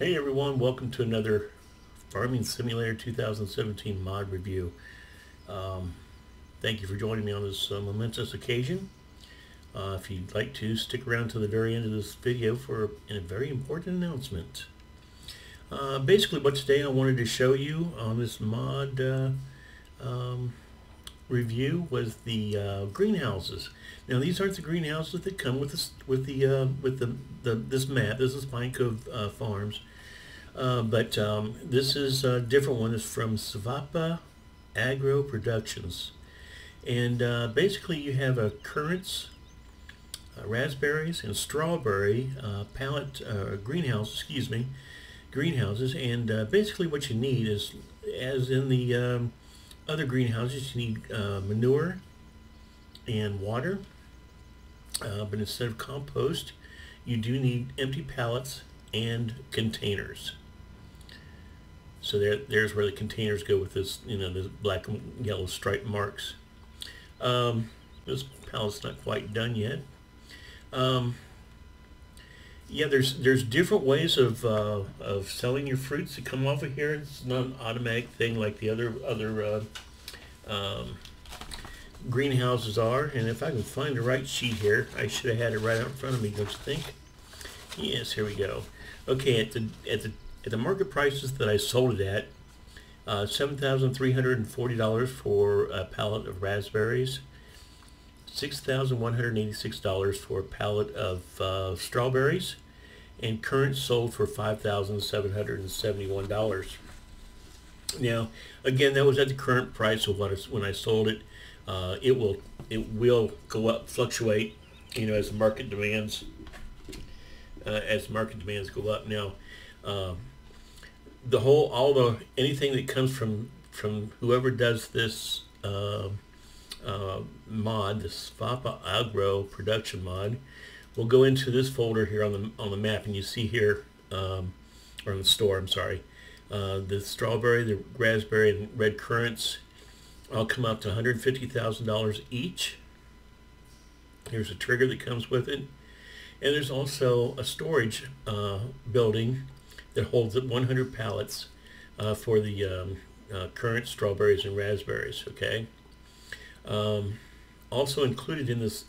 Hey everyone, welcome to another Farming Simulator 2017 mod review. Thank you for joining me on this momentous occasion. If you'd like to, stick around to the very end of this video for a very important announcement. Basically what today I wanted to show you on this mod review was the greenhouses. Now these aren't the greenhouses that come with this this map. This is Pine Cove Farms, but this is a different one. It's from Svapa Agro Productions, and basically you have a currants, raspberries, and strawberry pallet greenhouses, and basically what you need is, as in the other greenhouses, you need manure and water, but instead of compost, you do need empty pallets and containers. So there's where the containers go with this, the black and yellow stripe marks. This pallet's not quite done yet. Yeah, there's different ways of selling your fruits that come off of here. It's not an automatic thing like the other greenhouses are. And if I can find the right sheet here, I should have had it right out in front of me, don't you think? Yes, here we go. Okay, at the market prices that I sold it at, $7,340 for a pallet of raspberries, $6,186 for a pallet of strawberries, and currants sold for $5,771. Now, again, that was at the current price of when I sold it. It will go up, fluctuate, as the market demands. Go up. Now, anything that comes from whoever does this mod, the Svapa Agro production mod, will go into this folder here on the map, and you see here, or in the store, I'm sorry, the strawberry, the raspberry, and red currants all come up to $150,000 each. Here's a trigger that comes with it, and there's also a storage building that holds 100 pallets for the currant, strawberries, and raspberries. Okay. Also included in this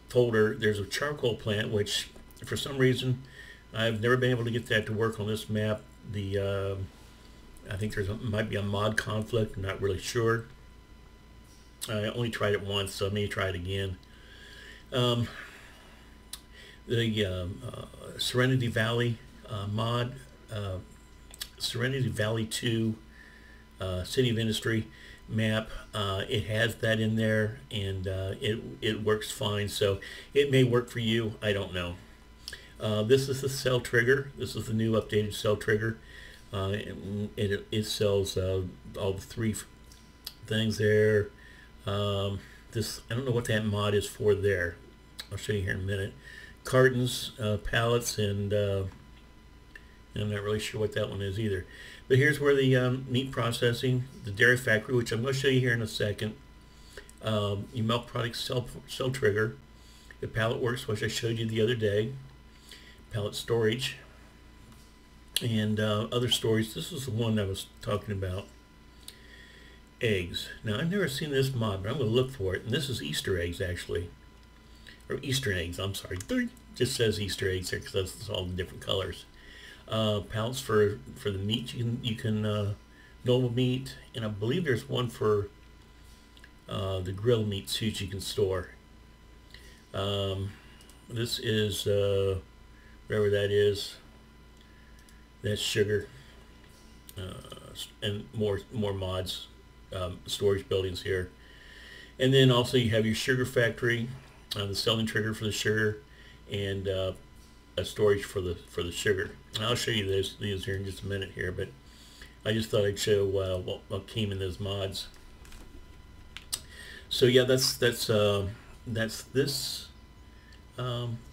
folder, there's a charcoal plant, which for some reason I've never been able to get that to work on this map. I think might be a mod conflict. I'm not really sure. I only tried it once, so I may try it again. The Serenity Valley mod, Serenity Valley 2 City of Industry map, it has that in there, and it works fine, so it may work for you. I don't know. This is the cell trigger. This is the new updated cell trigger. It sells all the three things there. I don't know what that mod is for there. I'll show you here in a minute. Cartons, pallets, and I'm not really sure what that one is either. But here's where the meat processing, the dairy factory, which I'm going to show you here in a second. Your milk products cell trigger, the pallet works, which I showed you the other day, pallet storage, and other storage. This is the one I was talking about. Eggs. Now I've never seen this mod, but I'm going to look for it. And this is Easter eggs, actually, or Eastern eggs. I'm sorry, it just says Easter eggs there because that's all the different colors. Pallets for the meat. You can normal meat, and I believe there's one for the grilled meat too you can store. This is wherever that is. That's sugar, and more mods, storage buildings here. And then also you have your sugar factory, the selling trigger for the sugar, and a storage for the sugar. And I'll show you these here in just a minute here, but I just thought I'd show what came in those mods. So yeah, that's this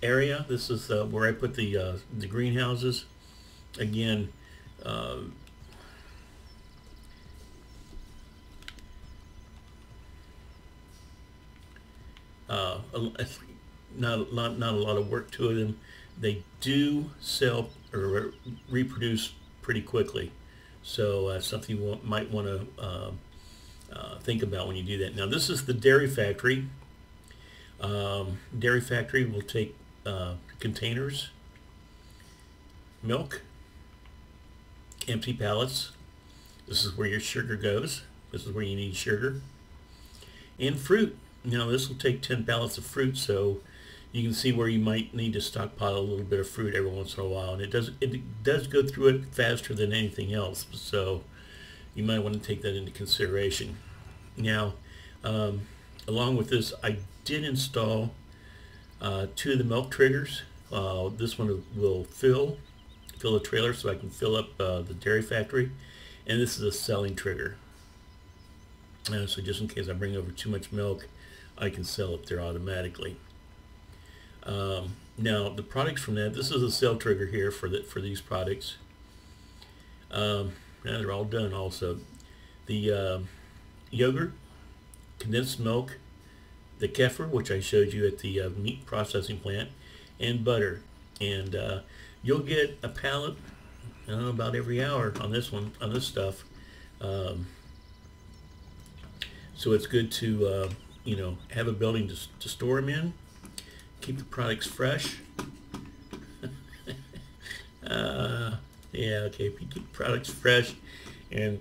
area. This is where I put the greenhouses. Again, not a lot of work to them. They do sell or reproduce pretty quickly. So something you might want to think about when you do that. Now this is the dairy factory. Dairy factory will take containers, milk, empty pallets. This is where your sugar goes. This is where you need sugar. And fruit. Now this will take 10 pallets of fruit, so you can see where you might need to stockpile a little bit of fruit every once in a while. And it does go through it faster than anything else, so you might want to take that into consideration. Now, along with this, I did install 2 of the milk triggers. This one will fill the trailer so I can fill up the dairy factory, and this is a selling trigger. So just in case I bring over too much milk, I can sell it there automatically. Now the products from that, this is a sell trigger here for these products. Now they're all done also. The yogurt, condensed milk, the kefir, which I showed you at the meat processing plant, and butter. And you'll get a pallet, I don't know, about every hour on this stuff. So it's good to have a building to store them in, keep the products fresh. Yeah, okay, keep the products fresh and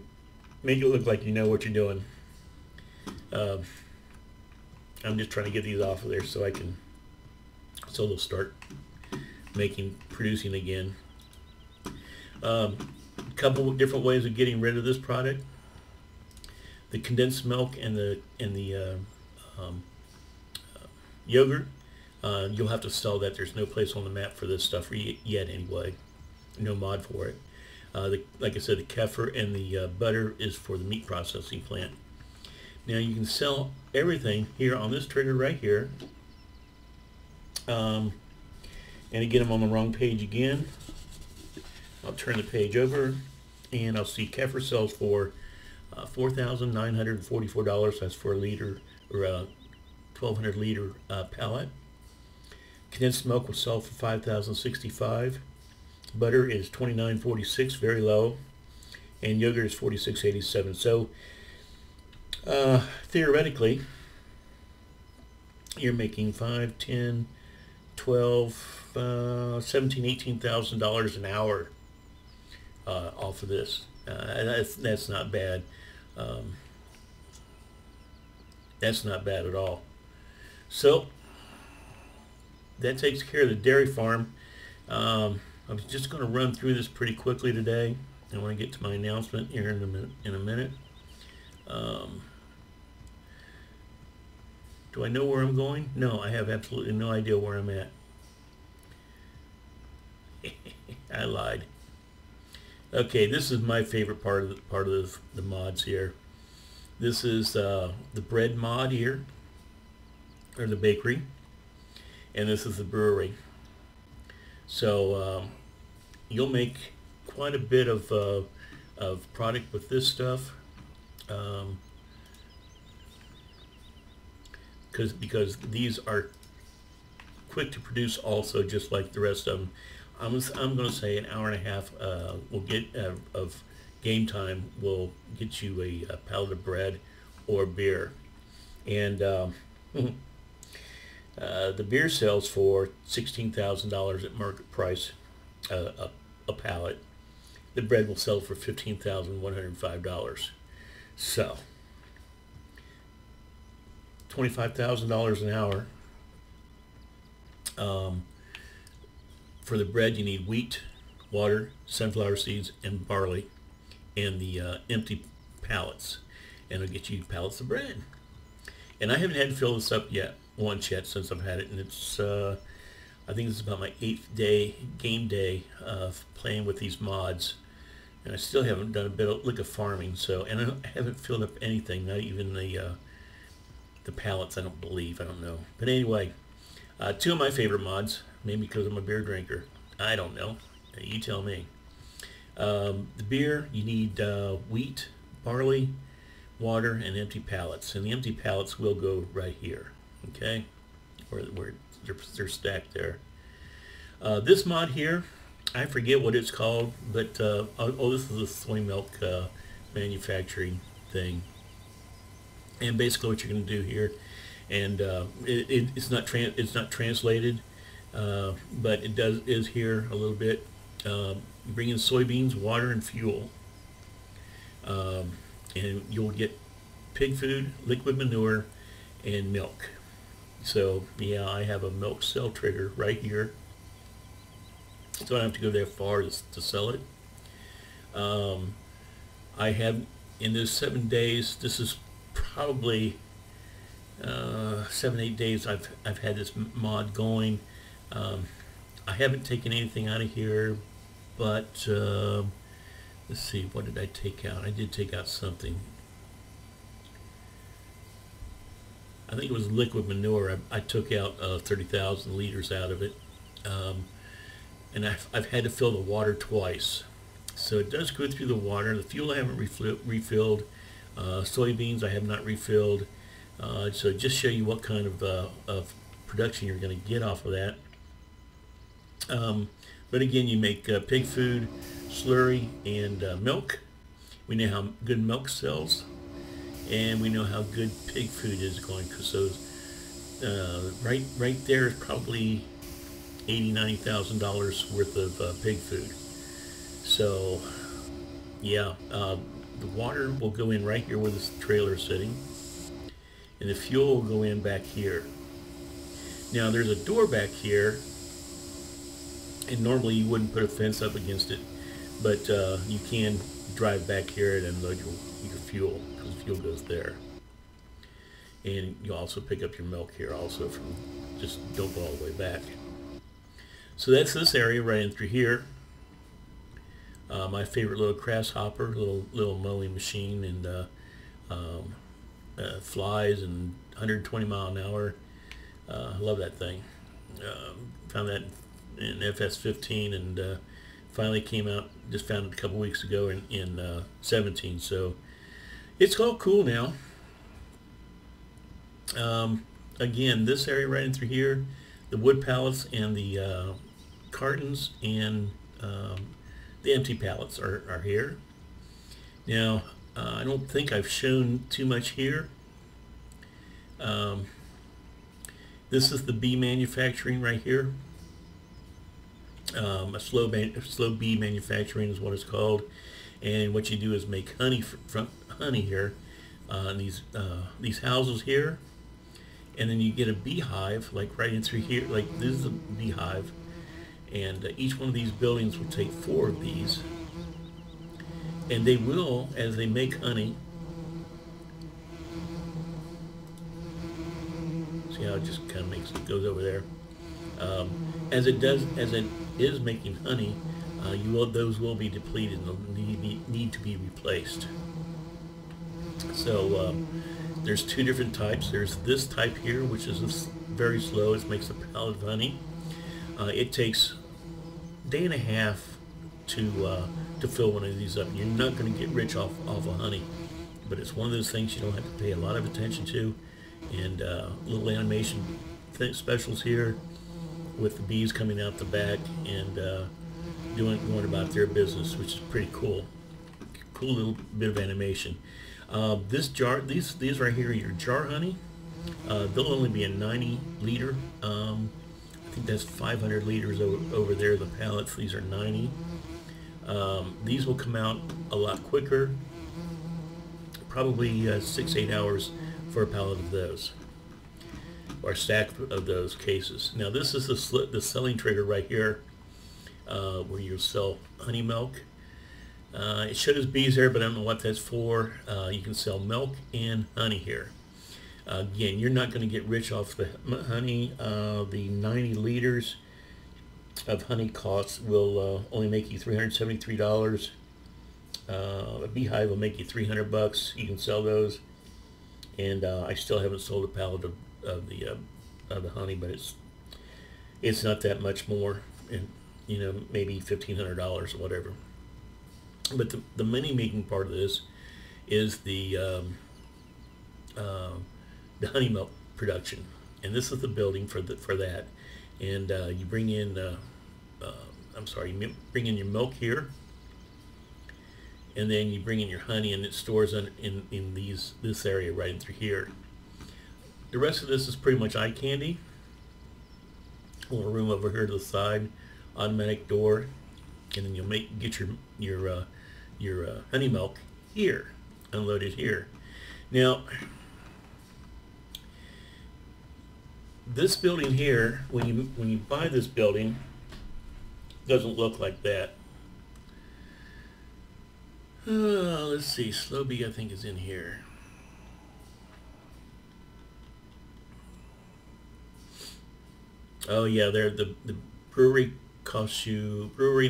make it look like you know what you're doing. I'm just trying to get these off of there so they'll start producing again. A couple of different ways of getting rid of this product. The condensed milk and the yogurt, you'll have to sell that. There's no place on the map for this stuff yet anyway. No mod for it. Like I said, the kefir and the butter is for the meat processing plant. Now you can sell everything here on this trigger right here. And again, I'm on the wrong page again. I'll turn the page over and I'll see kefir sells for $4,944. That's for a liter or a 1,200 liter pallet. Condensed milk will sell for $5,065. Butter is $29.46, very low, and yogurt is $46.87. So theoretically, you're making $5, $10, $12, $17, $18,000 an hour off of this. That's not bad. That's not bad at all. So that takes care of the dairy farm. I'm just going to run through this pretty quickly today. I want to get to my announcement here in a minute. Do I know where I'm going? No, I have absolutely no idea where I'm at. I lied. Okay, this is my favorite part of the mods here. This is the bread mod here, or the bakery, and this is the brewery. So you'll make quite a bit of product with this stuff, because these are quick to produce also, just like the rest of them. I'm going to say an hour and a half will get of game time will get you a pallet of bread or beer. And the beer sells for $16,000 at market price, a pallet. The bread will sell for $15,105. So $25,000 an hour. For the bread, you need wheat, water, sunflower seeds, and barley, and the empty pallets, and it'll get you pallets of bread. And I haven't had to fill this up once yet since I've had it, and it's I think this is about my 8th game day of playing with these mods, and I still haven't done a bit of lick of farming. So, and I haven't filled up anything, not even the pallets. I don't know. But anyway, 2 of my favorite mods. Maybe because I'm a beer drinker. I don't know. You tell me. The beer, you need wheat, barley, water, and empty pallets. And the empty pallets will go right here. Okay? Where they're stacked there. This mod here, I forget what it's called, but oh, this is a soy milk manufacturing thing. And basically, what you're going to do here, and it's not translated, but it is here a little bit. You bring in soybeans, water, and fuel, and you'll get pig food, liquid manure, and milk. So yeah, I have a milk cell trigger right here, so I don't have to go that far to sell it. I have, in those 7 days, this is probably 7, 8 days I've had this mod going. I haven't taken anything out of here, but let's see, what did I take out? I did take out something. I think it was liquid manure. I took out 30,000 liters out of it, and I've had to fill the water twice. So it does go through the water. The fuel I haven't refilled. Soybeans I have not refilled. So just show you what kind of production you're going to get off of that. But again, you make pig food, slurry, and milk. We know how good milk sells, and we know how good pig food is going, because those right there is probably $80,000-$90,000 worth of pig food. So yeah, the water will go in right here where this trailer is sitting, and the fuel will go in back here. Now there's a door back here, and normally you wouldn't put a fence up against it, but you can drive back here and unload your fuel, because the fuel goes there. And you also pick up your milk here also, from just don't go all the way back. So that's this area right in through here. My favorite little grasshopper, little mowing machine, and flies and 120 mile an hour. I love that thing. Found that in FS15, and finally came out, just found it a couple weeks ago in 17. So it's all cool now. Again, this area right in through here, the wood pallets and the cartons and the empty pallets are here. Now, I don't think I've shown too much here. This is the bee manufacturing right here. A slow bee manufacturing is what it's called. And what you do is make honey from honey here, these houses here, and then you get a beehive like right in through here. Like this is a beehive, and each one of these buildings will take 4 of these, and they will, as they make honey. See how it just kind of goes over there. As it is making honey, those will be depleted and need to be replaced. So there's 2 different types. There's this type here, which is very slow. It makes a pallet of honey. It takes a day and a half to fill one of these up. You're not going to get rich off of honey, but it's one of those things you don't have to pay a lot of attention to. And little animation specials here with the bees coming out the back and going about their business, which is pretty cool. Cool little bit of animation. This jar, these right here are your jar honey. They'll only be a 90 liter. I think that's 500 liters over there. The pallets, these are 90. These will come out a lot quicker, probably 6-8 hours for a pallet of those, or a stack of those cases. Now this is the selling trigger right here, where you sell honey milk. It shows bees there, but I don't know what that's for. You can sell milk and honey here. Again, you're not going to get rich off the honey. The 90 liters of honey costs will only make you $373. A beehive will make you $300. You can sell those, and I still haven't sold a pallet of the honey, but it's not that much more, and maybe $1,500 or whatever. But the money making part of this is the honey milk production, and this is the building for that. And you bring in I'm sorry, you bring in your milk here, and then you bring in your honey, and it stores in this area right in through here. The rest of this is pretty much eye candy. A little room over here to the side, automatic door, and then you'll get your honey milk here, unloaded here. Now, this building here, when you buy this building, doesn't look like that. Let's see, Slow Bee I think is in here. Oh yeah, the brewery and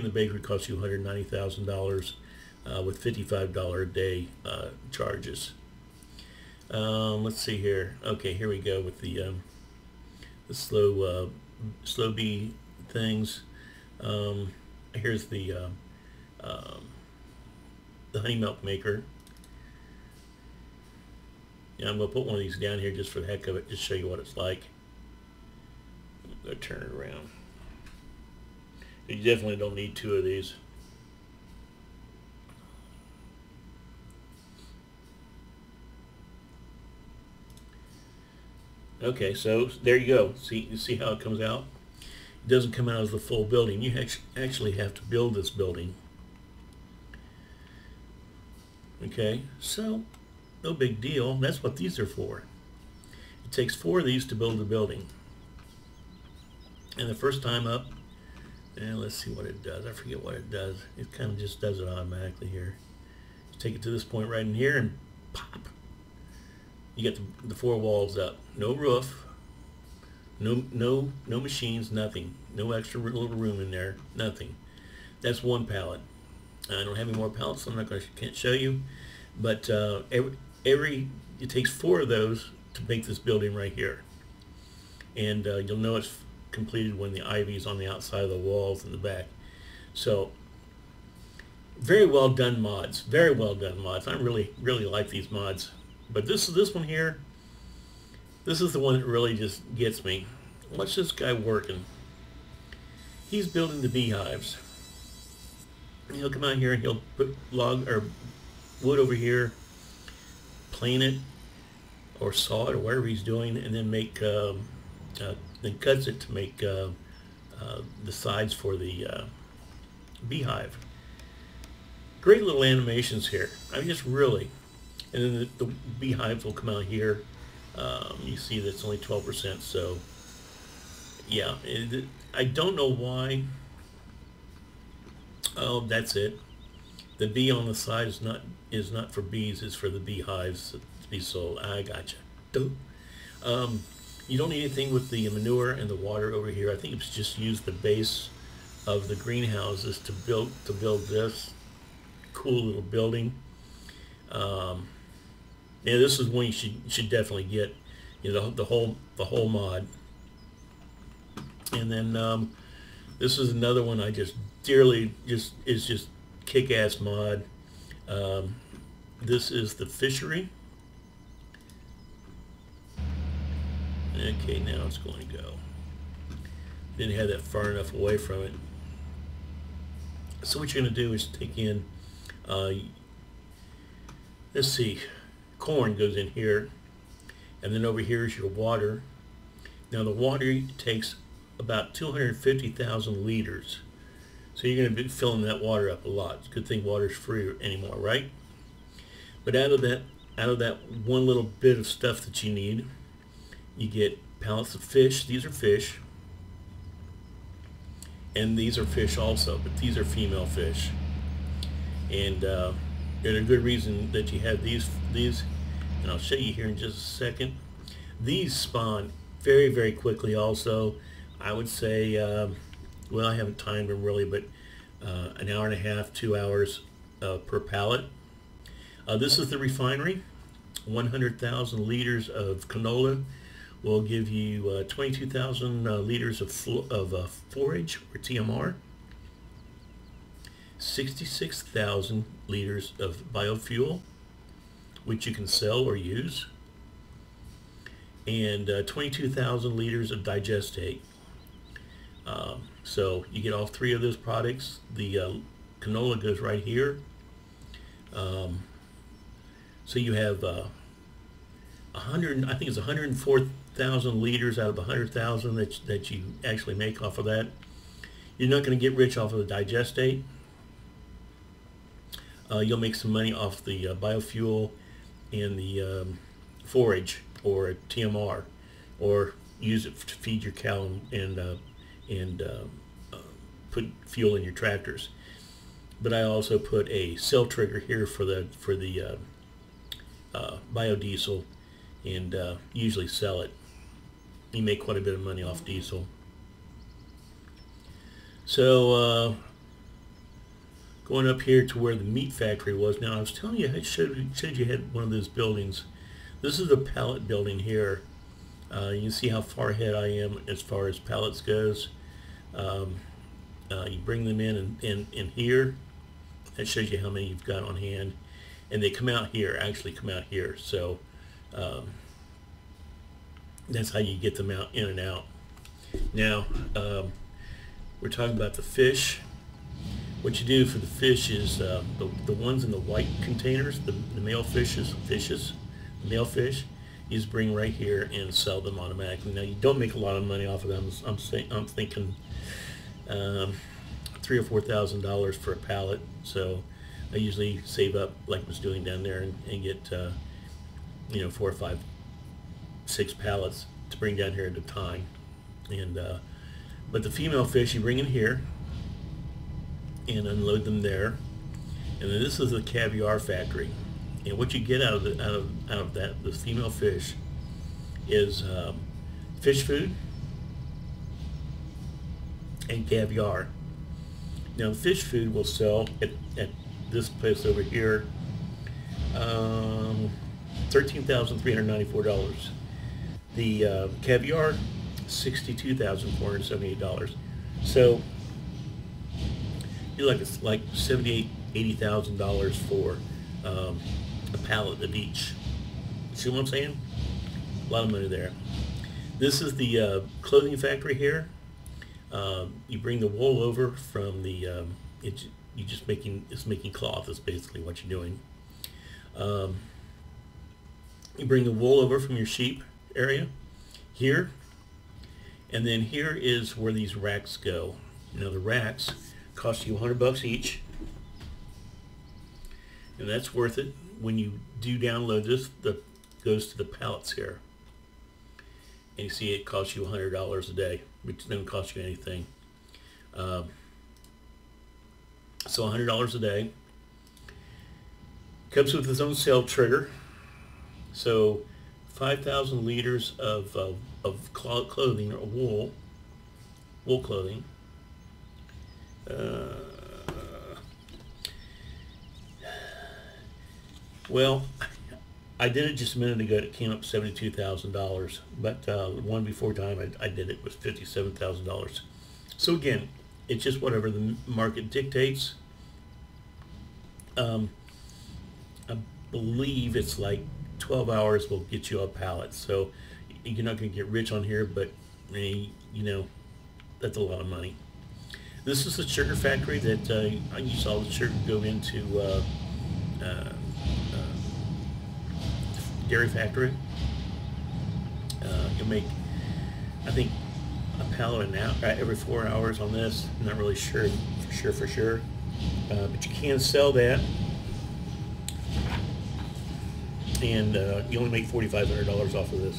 the bakery costs you $190,000 with $55 a day charges. Let's see here. Okay, here we go with the Slow Bee things. Here's the honey milk maker. Yeah, I'm gonna put one of these down here just for the heck of it, just show you what it's like. I'm gonna turn it around. You definitely don't need two of these. Okay, so there you go. You see how it comes out? It doesn't come out as the full building. You actually have to build this building. Okay, so no big deal. That's what these are for. It takes 4 of these to build the building. And the first time up, and let's see what it does. I forget what it does. It kind of just does it automatically here. You take it to this point right in here and pop. You get the 4 walls up. No roof. No machines. Nothing. No extra little room in there. Nothing. That's one pallet. I don't have any more pallets, so can't show you. But it takes 4 of those to make this building right here. And you'll know it's completed when the ivy is on the outside of the walls in the back. So very well done mods. Very well done mods. I really like these mods. But this one here, this is the one that really just gets me. Watch this guy working. He's building the beehives. He'll come out here and he'll put log or wood over here, plane it or saw it or whatever he's doing, and then make then cuts it to make the sides for the beehive. Great little animations here. I mean, just really. And then the beehives will come out here. You see that's only 12%. So yeah, I don't know why. Oh, that's it. The bee on the side is not for bees. It's for the beehives to be sold. I gotcha. You don't need anything with the manure and the water over here. I think it's just used the base of the greenhouses to build this cool little building. Yeah, this is one you should definitely get. You know, the whole mod. And then this is another one I just dearly is just kick-ass mod. This is the fishery. Okay, now it's going to go. Didn't have that far enough away from it. So what you're going to do is take in, let's see, corn goes in here, and then over here is your water. Now the water takes about 250,000 liters. So you're going to be filling that water up a lot. It's a good thing water's free anymore, right? But out of that one little bit of stuff that you need, you get pallets of fish. These are fish. And these are fish also, but these are female fish. And there's a good reason that you have these, and I'll show you here in just a second. These spawn very, very quickly also. I would say, well, I haven't timed them really, but an hour and a half, 2 hours per pallet. This is the refinery. 100,000 liters of canola will give you 22,000 liters of forage, or TMR. 66,000 liters of biofuel, which you can sell or use, and 22,000 liters of digestate. So you get all three of those products. The canola goes right here. So you have 100, I think it's 104,000 liters out of 100,000 that you actually make off of that. You're not going to get rich off of the digestate. You'll make some money off the biofuel and the forage or TMR, or use it to feed your cow and put fuel in your tractors. But I also put a cell trigger here for the biodiesel, and usually sell it. You make quite a bit of money off diesel. So going up here to where the meat factory was. Now I was telling you, I showed you had one of those buildings. This is the pallet building here. You can see how far ahead I am as far as pallets goes. You bring them in here. That shows you how many you've got on hand, and they come out here. Actually, come out here. So that's how you get them out in and out. Now we're talking about the fish. What you do for the fish is the ones in the white containers, the male fishes, the male fish, you just bring right here and sell them automatically. Now you don't make a lot of money off of them. I'm thinking $3,000 or $4,000 for a pallet. So I usually save up like I was doing down there and get 4 or 5, 6 pallets to bring down here at a time. And but the female fish you bring in here and unload them there. And then this is the caviar factory. And what you get out of that, the female fish, is fish food and caviar. Now, the fish food will sell at this place over here, $13,394. The caviar, $62,478. So you're like $78,000-$80,000 for a pallet of each. See what I'm saying? A lot of money there. This is the clothing factory here. You bring the wool over from the it's making cloth. Is basically what you're doing. You bring the wool over from your sheep area here, and then here is where these racks go. Now the racks cost you $100 each, and that's worth it. When you do download this, that goes to the pallets here, and you see it costs you $100 a day, which doesn't cost you anything. So $100 a day. Comes with its own cell trigger. So 5,000 liters of clothing, or wool clothing. Well, I did it just a minute ago. It came up $72,000, but the one before time I did it was $57,000. So again, it's just whatever the market dictates. I believe it's like 12 hours will get you a pallet. So you're not going to get rich on here, but that's a lot of money. This is the sugar factory that you saw the sugar go into dairy factory. You'll make, I think, a pallet every 4 hours on this. I'm not really sure for sure, but you can sell that, and you only make $4,500 off of this.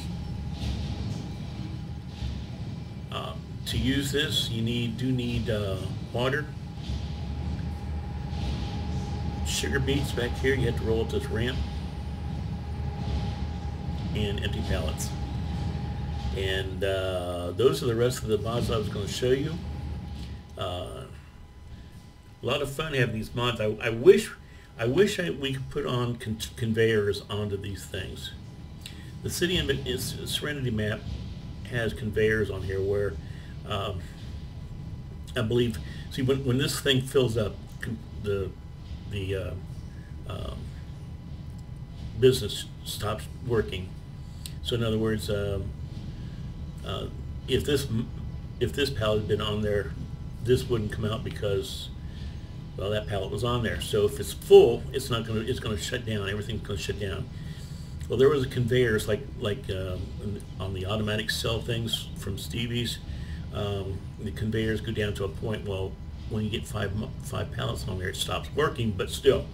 To use this, you do need water, sugar beets back here. You have to roll up this ramp, and empty pallets. And those are the rest of the mods I was going to show you. A lot of fun having these mods. I wish we could put on conveyors onto these things. The city and Serenity map has conveyors on here where I believe, see, when this thing fills up, the business stops working. So in other words, if this if this pallet had been on there, this wouldn't come out because, well, that pallet was on there. So if it's full, it's gonna shut down. Everything's gonna shut down. Well, there was a conveyors like on the automatic sell things from Stevie's. The conveyors go down to a point. Well, when you get five pallets on there, it stops working. But still,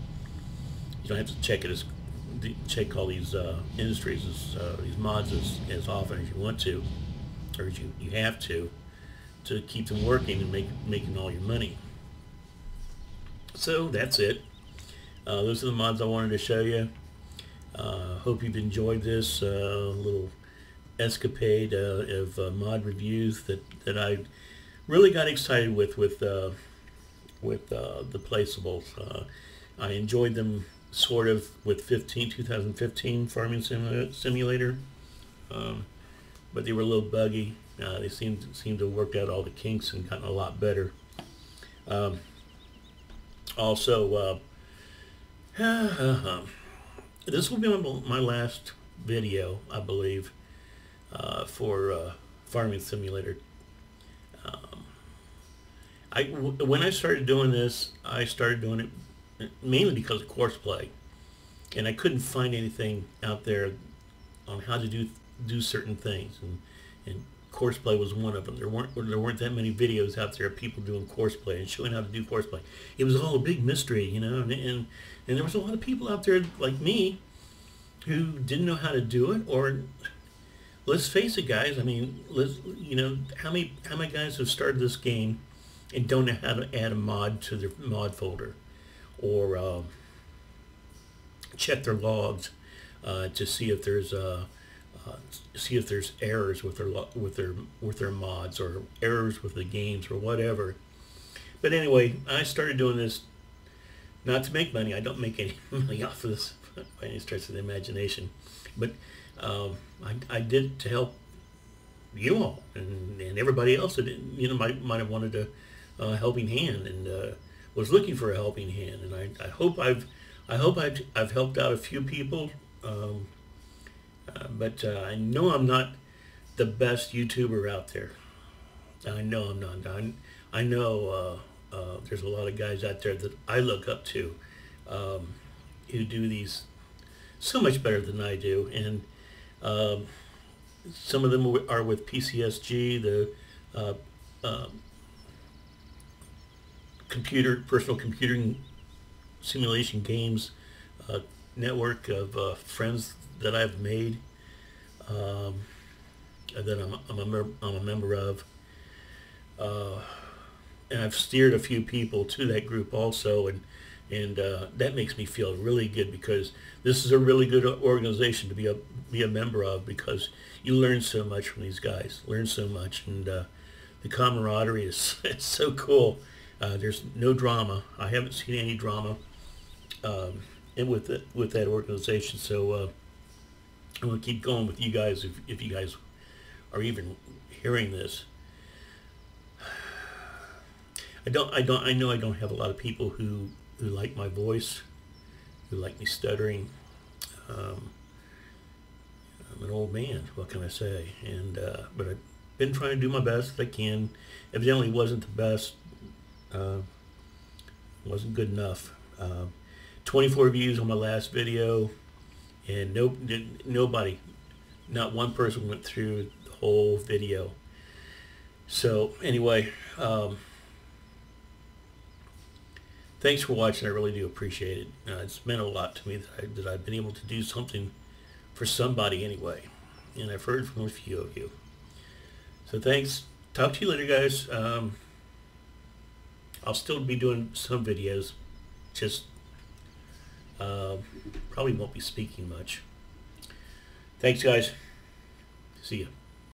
you don't have to check all these industries, these mods as often as you want to, or as you have to keep them working and making all your money. So that's it. Those are the mods I wanted to show you. Hope you've enjoyed this little escapade of mod reviews that I really got excited with the Placeables. I enjoyed them sort of with 2015 Farming Simulator, but they were a little buggy. They seemed to have worked out all the kinks and gotten a lot better. Also, this will be my last video, I believe, for Farming Simulator. When I started doing this, I started doing it mainly because of courseplay, and I couldn't find anything out there on how to do certain things, and courseplay was one of them. There weren't that many videos out there of people doing courseplay and showing how to do courseplay. It was all a big mystery, you know, and there was a lot of people out there like me who didn't know how to do it. Or let's face it, guys, I mean, how many guys have started this game and don't know how to add a mod to their mod folder, or check their logs to see if there's errors with their mods, or errors with the games, or whatever. But anyway, I started doing this not to make money. I don't make any money off of this by any stretch of the imagination, but I did it to help you all and everybody else that might have wanted a helping hand and was looking for a helping hand. And I hope I've helped out a few people. But I know I'm not the best YouTuber out there. I know I'm not. I know there's a lot of guys out there that I look up to who do these so much better than I do. And some of them are with PCSG, the personal computing simulation games network of friends that I've made, that I'm a member of, and I've steered a few people to that group also, and that makes me feel really good, because this is a really good organization to be a member of, because you learn so much from these guys, and the camaraderie is it's so cool. There's no drama. I haven't seen any drama with that organization, so I'm going to keep going with you guys if you guys are even hearing this. I know I don't have a lot of people who like my voice, who like me stuttering. I'm an old man, what can I say? And but I've been trying to do my best that I can. Evidently wasn't the best, wasn't good enough. 24 views on my last video, and nobody, not one person went through the whole video. So anyway, thanks for watching. I really do appreciate it. It's meant a lot to me that I've been able to do something for somebody anyway, and I've heard from a few of you. So thanks. Talk to you later, guys. I'll still be doing some videos, just probably won't be speaking much. Thanks, guys. See ya.